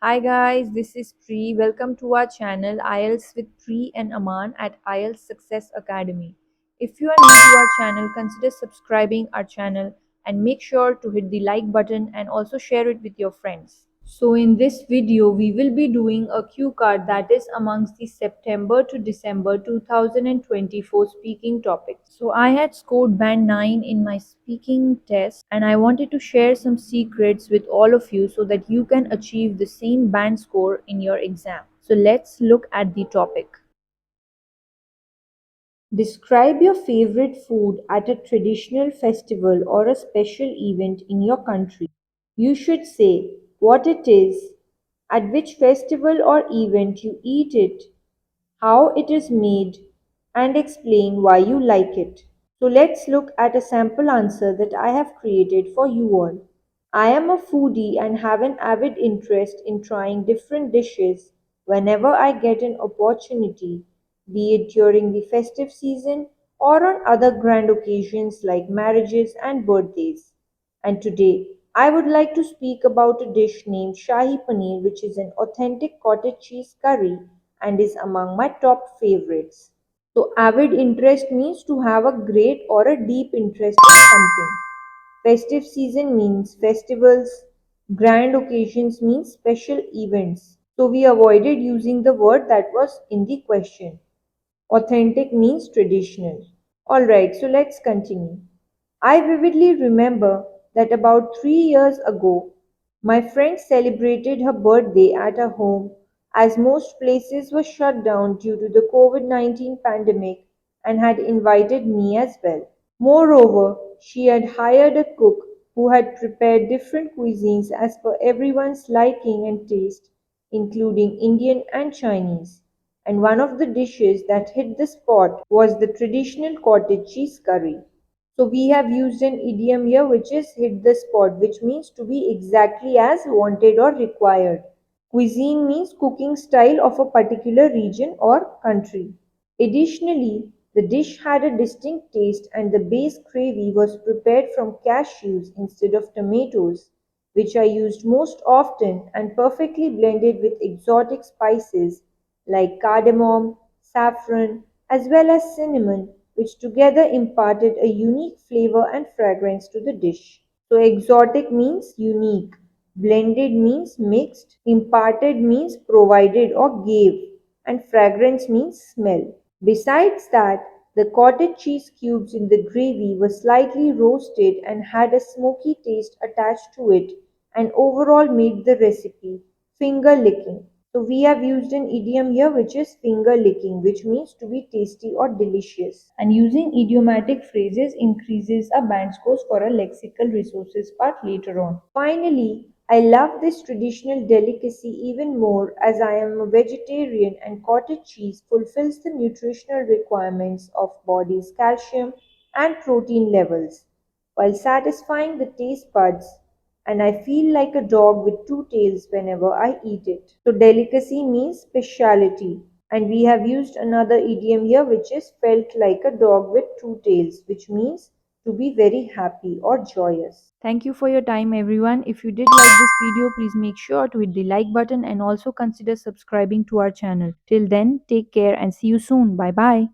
Hi guys, this is Pri. Welcome to our channel IELTS with Pri and Aman at IELTS Success Academy. If you are new to our channel, consider subscribing our channel and make sure to hit the like button and also share it with your friends. So in this video, we will be doing a cue card that is amongst the September to December 2024 speaking topics. So I had scored band 9 in my speaking test and I wanted to share some secrets with all of you so that you can achieve the same band score in your exam. So let's look at the topic. Describe your favorite food at a traditional festival or a special event in your country. You should say what it is, at which festival or event you eat it, how it is made, and explain why you like it. So let's look at a sample answer that I have created for you all. I am a foodie and have an avid interest in trying different dishes whenever I get an opportunity, be it during the festive season or on other grand occasions like marriages and birthdays. And today, I would like to speak about a dish named Shahi Paneer, which is an authentic cottage cheese curry and is among my top favorites. So, avid interest means to have a great or a deep interest in something. Festive season means festivals, grand occasions means special events. So we avoided using the word that was in the question. Authentic means traditional. Alright, so let's continue. I vividly remember that about 3 years ago, my friend celebrated her birthday at her home as most places were shut down due to the COVID-19 pandemic and had invited me as well. Moreover, she had hired a cook who had prepared different cuisines as per everyone's liking and taste, including Indian and Chinese. And one of the dishes that hit the spot was the traditional cottage cheese curry. So we have used an idiom here which is hit the spot, which means to be exactly as wanted or required. Cuisine means cooking style of a particular region or country. Additionally, the dish had a distinct taste and the base gravy was prepared from cashews instead of tomatoes, which are used most often and perfectly blended with exotic spices like cardamom, saffron, as well as cinnamon, which together imparted a unique flavor and fragrance to the dish. So, exotic means unique, blended means mixed, imparted means provided or gave, and fragrance means smell. Besides that, the cottage cheese cubes in the gravy were slightly roasted and had a smoky taste attached to it and overall made the recipe finger licking. So we have used an idiom here which is finger licking, which means to be tasty or delicious. And using idiomatic phrases increases our band scores for our lexical resources part later on. Finally, I love this traditional delicacy even more as I am a vegetarian and cottage cheese fulfills the nutritional requirements of body's calcium and protein levels while satisfying the taste buds, and I feel like a dog with two tails whenever I eat it. So delicacy means speciality, and we have used another idiom here which is felt like a dog with two tails, which means to be very happy or joyous. Thank you for your time everyone. If you did like this video, please make sure to hit the like button and also consider subscribing to our channel. Till then, take care and see you soon. Bye bye.